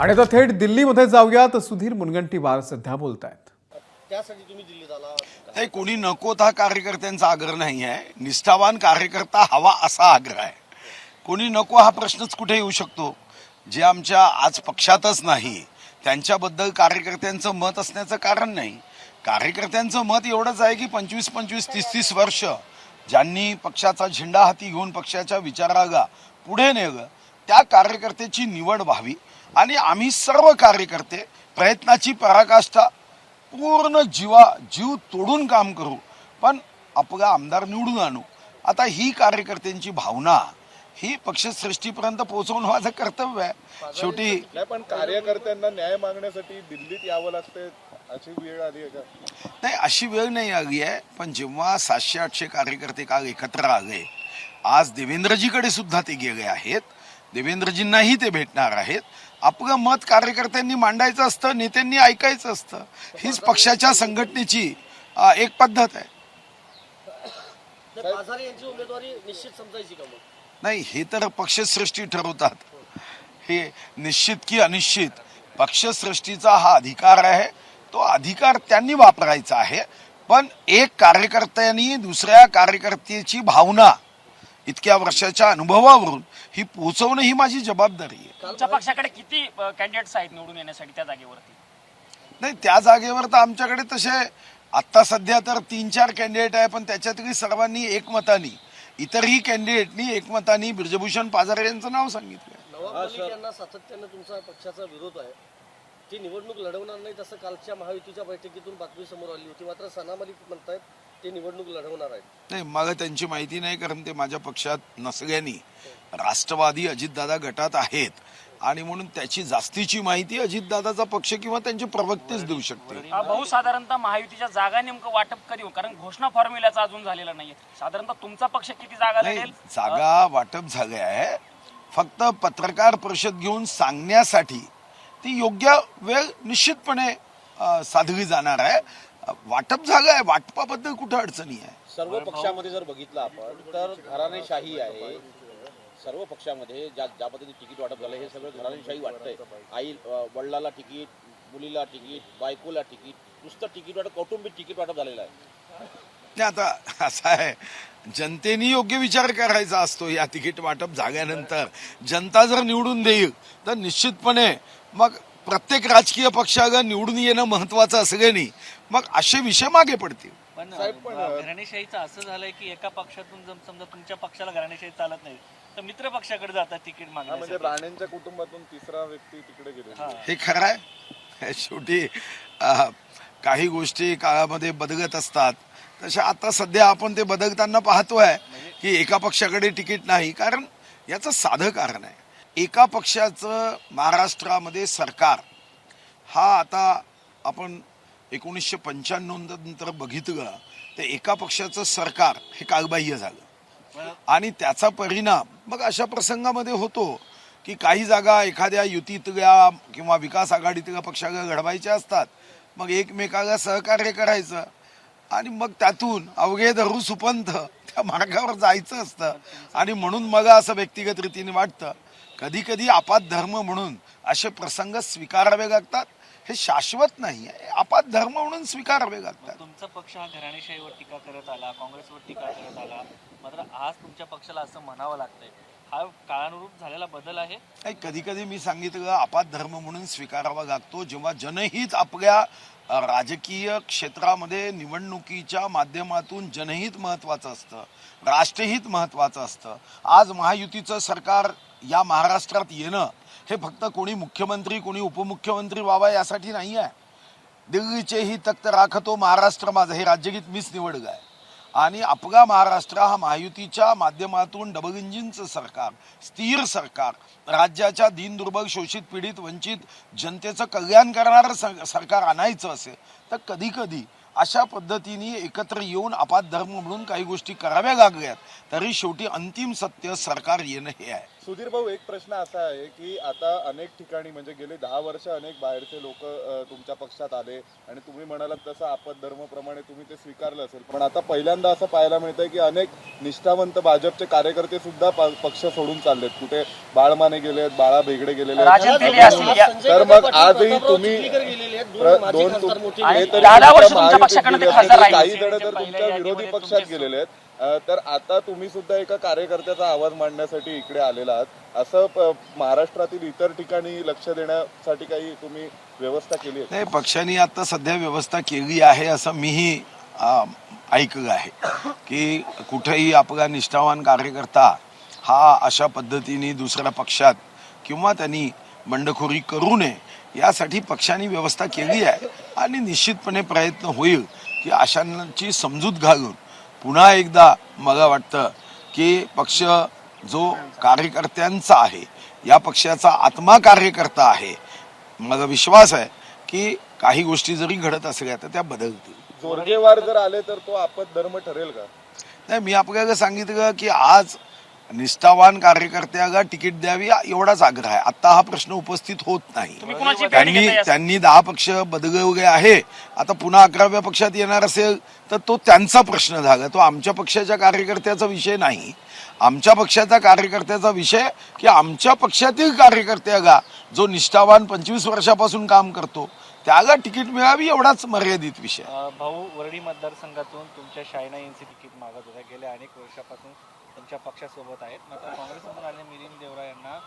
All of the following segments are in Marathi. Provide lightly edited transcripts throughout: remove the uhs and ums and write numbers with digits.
आणि आता थेट दिल्लीमध्ये जाऊयात. सुधीर मुनगंटीवार सध्या बोलतायत. त्यासाठी तुम्ही दिल्लीत आला? ते कोणी नको हा कार्यकर्त्यांचा आग्रह नाही आहे. निष्ठावान कार्यकर्ता हवा असा आग्रह आहे. कोणी नको हा प्रश्नच कुठे येऊ शकतो. जे आमच्या आज पक्षातच नाही त्यांच्याबद्दल कार्यकर्त्यांचं मत असण्याचं कारण नाही. कार्यकर्त्यांचं मत एवढंच आहे की 25-25, 30-30 वर्ष ज्यांनी पक्षाचा झेंडा हाती घेऊन पक्षाच्या विचाराला पुढे नेलं त्या कार्यकर्त्याची निवड व्हावी आणि आम्ही सर्व कार्यकर्ते प्रयत्नाची पराकाष्ठा पूर्ण जीव तोडून काम करू, पण आपला आमदार निवडून आणू. आता ही कार्यकर्त्यांची भावना ही पक्षश्रेष्ठीपर्यंत पोहोचवणं माझं कर्तव्य आहे. शेवटी पण कार्यकर्त्यांना न्याय मागण्यासाठी दिल्लीत यावं लागतंय, अशी वेळ आली आहे का? नाही, अशी वेळ नाही आली आहे. पण जेव्हा 700-800 कार्यकर्ते काल एकत्र आले, आज देवेंद्रजीकडे सुद्धा ते गेले आहेत, देवेंद्रजींनाही ते भेटणार आहेत. आपलं मत कार्यकर्त्यांनी मांडायचं असतं, नेत्यांनी ऐकायचं असतं. हीच पक्षाच्या संघटनेची एक पद्धत आहे. बाजारी यांची उमेदवारी निश्चित समजायची का? नाही, हे तर पक्षश्रेष्ठी ठरवतात. हे निश्चित की अनिश्चित पक्षश्रेष्ठीचा हा अधिकार आहे. तो अधिकार त्यांनी वापरायचा आहे. पण एक कार्यकर्त्यांनी दुसऱ्या कार्यकर्त्याची भावना इतक्या वर्षाच्या अनुभवावरून ही पोहोचवणं ही माझी जबाबदारी आहे. तुमच्या पक्षाकडे किती कॅन्डिडेट्स आहेत निवडून येण्यासाठी त्या जागेवरती? नाही, त्या जागेवर तर आमच्याकडे तसे आता सध्या तर 3-4 कॅन्डिडेट आहे, पण त्याच्यातही सर्वांनी एकमतानी, इतरही कॅन्डिडेटनी एकमतानी ब्रिजभूषण पाजारे यांचं नाव सांगितलं. नवाब मलिक यांना सातत्यानं तुमचा पक्षाचा विरोध आहे, ती निवडणूक लढवणार नाही असं कालच्या महायुतीच्या बैठकीतून बातमी समोर आली होती. मात्र सना मलिक म्हणतायत ते निवडणूक लढवणार आहेत. नाही, मला त्यांची माहिती नाही, कारण ते माझ्या पक्षात नसल्याने राष्ट्रवादी अजितदादा गटात आहेत आणि म्हणून त्याची जास्तीची माहिती अजितदादाचा पक्ष किंवा त्यांचे प्रवक्तेच देऊ शकते. भाऊ, साधारणतः महायुतीच्या जागा नेमकं वाटप कधी, कारण घोषणा फॉर्म्युल्याचा अजून झालेला नाहीये. साधारणतः तुमचा पक्ष किती जागा लढेल? जागा वाटप झाले आहे, फक्त पत्रकार परिषद घेऊन सांगण्यासाठी ती योग्य वेळ निश्चितपणे साधली जाणार आहे. वाटप झालं आहे, वाटपाबद्दल कुठं अडचणी आहे. सर्व पक्षामध्ये जर बघितलं आपण तर घराणेशाही आहे. सर्व पक्षामध्ये ज्या पद्धतीने तिकीट वाटप झालं हे सगळं घराणेशाही वाटतंय. आई वडिलाला तिकीट, मुलीला तिकीट, बायकोला तिकीट, नुसतं तिकीट वाटप, कौटुंबिक तिकीट वाटप झालेलं आहे. नाही, आता असं आहे, जनतेने योग्य विचार करायचा असतो. या तिकीट वाटप झाल्यानंतर जनता जर निवडून देईल तर निश्चितपणे मग प्रत्येक राजकीय पक्षाला निवडून येणं महत्वाचं असल्याने मग असे विषय मागे पडतील. पण घराणेशाहीचं असं झालंय की एका पक्षातून जर समजा तुमच्या पक्षाला घराणेशाही चालत नाही तर मित्र पक्षाकडे जातात तिकीट म्हणजे राणेंच्या कुटुंबातून तिसरा व्यक्ती तिकडे गेले. हे खरं आहे. शेवटी काही गोष्टी काळामध्ये बदलत असतात. तशा आता सध्या आपण ते बदलताना पाहतोय की एका पक्षाकडे तिकीट नाही. कारण याचं साधं कारण आहे, एका पक्षाचं महाराष्ट्रामध्ये सरकार हा आता आपण 1995 नंतर बघितलं तर एका पक्षाचं सरकार हे कालबाह्य झालं आणि त्याचा परिणाम मग अशा प्रसंगामध्ये होतो की काही जागा एखाद्या युतीतल्या किंवा विकास आघाडीतल्या पक्षाला घडवायच्या असतात. मग एकमेकाला सहकार्य करायचं आणि मग त्यातून अवघे धरू सुपंथ त्या मार्गावर जायचं असतं. आणि म्हणून मला असं व्यक्तिगत रीतीने वाटतं कधी कधी आपात धर्म म्हणून असे प्रसंग स्वीकारावे लागतात. हे शाश्वत नाही आहे, आपात धर्म म्हणून स्वीकारावे लागतात. तुमचा पक्ष हा घराणेशाहीवर टीका करत आला, काँग्रेसवर टीका करत आला, मात्र आज तुमच्या पक्षाला असं म्हणावं लागतंय. हा काळानुरूप झालेला बदल आहे. कधी कधी मी सांगितलं आपात धर्म म्हणून स्वीकारावा लागतो जेव्हा जनहित आपल्या राजकीय क्षेत्रामध्ये निवडणुकीच्या माध्यमातून जनहित महत्वाचं असतं, राष्ट्रहित महत्वाचं असतं. आज महायुतीचं सरकार या महाराष्ट्रात येणं हे फक्त कोणी मुख्यमंत्री कोणी उपमुख्यमंत्री व्हावा यासाठी नाही आहे. दिल्लीचेही तख्त राखतो महाराष्ट्र माझं हे राज्यगीत मीच निवडलं आहे आणि आपला महाराष्ट्र हा महायुतीच्या माध्यमातून डबल इंजिनचं सरकार, स्थिर सरकार, राज्याच्या दीनदुर्बल शोषित पीडित वंचित जनतेचं कल्याण करणारं सरकार आणायचं असेल तर कधी कधी अशा पद्धतीने एकत्र येऊन आपात धर्म म्हणून काही गोष्टी कराव्या लागल्यात, तरी शेवटी अंतिम सत्य सरकार येणं हे आहे. सुधीर भाऊ, एक प्रश्न असा आहे की आता अनेक ठिकाणी म्हणजे गेली 10 वर्ष अनेक बाहेरचे लोक तुमच्या पक्षात आले आणि तुम्ही म्हणालात तसं आपत धर्मप्रमाणे तुम्ही ते स्वीकारलं असेल, पण आता पहिल्यांदा असं पाहायला मिळतंय की अनेक निष्ठावंत भाजपचे कार्यकर्ते सुद्धा पक्ष सोडून चाललेत. कुठे बाळमाने गेलेत, बाळा भेगडे गेलेले आहेत. तर मग आजही तुम्ही काही जण तर तुमच्या विरोधी पक्षात गेलेले आहेत. तर आता तुम्ही सुद्धा एका कार्यकर्त्याचा आवाज मांडण्यासाठी इकडे आलेला आहात. असं महाराष्ट्रातील इतर ठिकाणी लक्ष देण्यासाठी काही तुम्ही व्यवस्था केली आहे? नाही, पक्षाने आता सध्या व्यवस्था केली आहे असं मीही ऐकलं आहे की कुठेही आपला निष्ठावान कार्यकर्ता हा अशा पद्धतीने दुसऱ्या पक्षात किंवा त्यांनी बंडखोरी करू नये यासाठी पक्षाने व्यवस्था केली आहे आणि निश्चितपणे प्रयत्न होईल की अशांची समजूत घालून पुन्हा एकदा मला वाटतं की पक्ष जो कार्यकर्त्यांचा आहे, या पक्षाचा आत्मा कार्यकर्ता आहे. मला विश्वास आहे की काही गोष्टी जरी घडत असल्या तर त्या बदलतील. जोरगेवार जर आले तर तो आपत धर्म ठरेल का? नाही, मी आपल्याला सांगितलं की आज निष्ठावान कार्यकर्त्याला तिकीट द्यावी एवढाच आग्रह आहे. आता हा प्रश्न उपस्थित होत नाही. त्यांनी 10 पक्ष बदलवले आहे. आता पुन्हा 11व्या पक्षात येणार असेल तर तो त्यांचा प्रश्न झाला, तो आमच्या पक्षाच्या कार्यकर्त्याचा विषय नाही. आमच्या पक्षाचा कार्यकर्त्याचा विषय की आमच्या पक्षातील कार्यकर्त्याला जो निष्ठावान 25 वर्षापासून काम करतो त्याला तिकीट मिळावी एवढाच मर्यादित विषय. भाऊ, वरळी मतदारसंघातून तुमच्या शायना यांचे तिकीट मागत होत्या. गेल्या अनेक वर्षापासून तुमच्या पक्षासोबत आहेत. मात्र काँग्रेसमधून आलेल्या मिलिंद देवरा यांना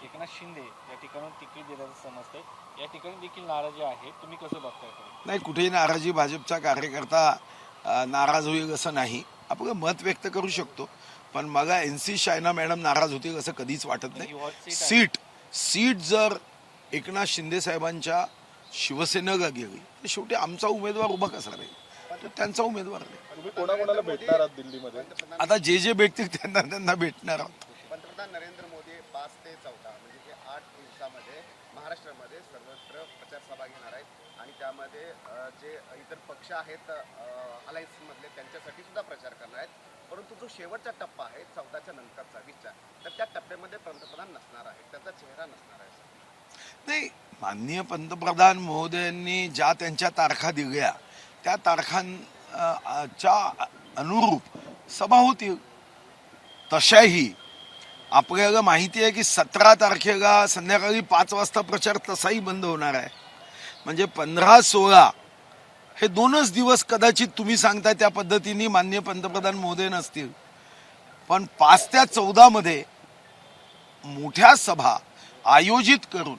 एकनाथ शिंदे या ठिकाणून तिकीट दिल्याचं समजतंय. या ठिकाणी देखील नाराजी आहे, तुम्ही कसं बघताय? नाही, कुठेही नाराजी. भाजपचा कार्यकर्ता नाराज होईल असं नाही. आपलं मत व्यक्त करू शकतो, पण मला NC शायना मॅडम नाराज होतील असं कधीच वाटत नाही. सीट जर एकनाथ शिंदे साहेबांच्या शिवसेनेला गेली तर शेवटी आमचा उमेदवार उभा कसा राहील, त्यांचा उमेदवार नाही. तुम्ही कोणाकोणाला भेटणार आहात दिल्लीमध्ये? आता जे भेटतील त्यांना भेटणार आहोत. पंतप्रधान नरेंद्र मोदी 5 ते 14 म्हणजे हे 8 दिवसामध्ये महाराष्ट्रामध्ये सर्वत्र प्रचार सभा घेणार आहेत आणि त्यामध्ये जे इतर पक्ष आहेत अलायन्स मधले त्यांच्यासाठी सुद्धा प्रचार करणार आहेत. परंतु जो शेवटचा टप्पा आहे 14च्या नंतरचा 20चा, तर त्या टप्प्यामध्ये पंतप्रधान नसणार आहे, त्याचा चेहरा नसणार आहे. नाही, माननीय पंतप्रधान महोदयांनी ज्या त्यांच्या तारखा दिल्या त्या तारखांच्या अनुरूप सभा होतील. तशाही आपल्याला माहिती आहे की 17 तारखेला संध्याकाळी 5 वाजता प्रचार तसाही बंद होणार आहे. म्हणजे 15-16 हे 2च दिवस कदाचित तुम्ही सांगताय त्या पद्धतीने माननीय पंतप्रधान महोदय नसतील, पण 5 ते 14 मध्ये मोठ्या सभा आयोजित करून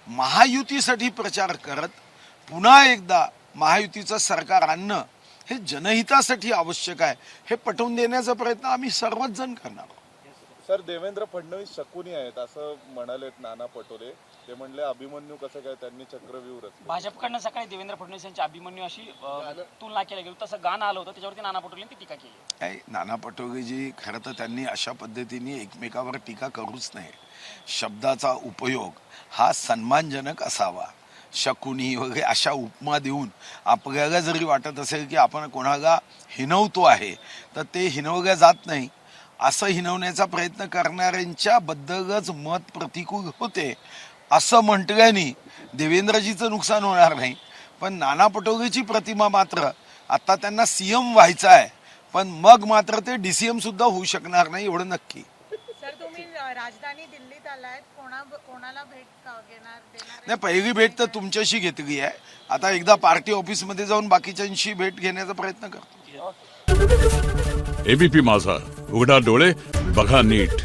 महायुतीसाठी प्रचार करत पुन्हा एकदा महायुतीचं सरकार आणणं हे जनहितासाठी आवश्यक आहे हे पटवून देण्याचा प्रयत्न आम्ही सर्वच जण करणार आहोत. सर, देवेंद्र फडणवीस शकुनी आहेत असं म्हणालेत नाना पटोले. ते म्हणले अभिमन्यू कसं काय त्यांनी चक्रव्यूह रचलं. भाजपकडनं सकाळी देवेंद्र फडणवीस यांची अभिमन्यू अशी तुलना केली गेली. तसं गाणं आलं होतं, त्याच्यावरती नाना पटोलेंनी टीका केली. नाना पटोलेजी खरं तर त्यांनी अशा पद्धतीने एकमेकावर टीका करूच नये. शब्दाचा उपयोग हा सन्मानजनक असावा. शकुनी वगैरे अशा उपमा देऊन आपल्याला जरी वाटत असेल की आपण कोणाला हिनवतो आहे तर ते हिनवल्या जात नाही. असं हिनवण्याचा प्रयत्न करणाऱ्यांच्या बद्दलच मत प्रतिकूल होते असं म्हटल्याने देवेंद्रजीचं नुकसान होणार नाही, पण नाना पटोलेची प्रतिमा मात्र आता त्यांना CM व्हायचं आहे, पण मग मात्र ते DCM सुद्धा होऊ शकणार नाही एवढं नक्की. सर, तुम्ही राजधानी दिल्लीत आलात, कोणाला भेट देणार? नाही, पहिली भेट तर तुमच्याशी घेतली आहे. आता एकदा पार्टी ऑफिसमध्ये जाऊन बाकीच्यांशी भेट घेण्याचा प्रयत्न करतो. ABP माझा, उघडा डोळे बघा नीट.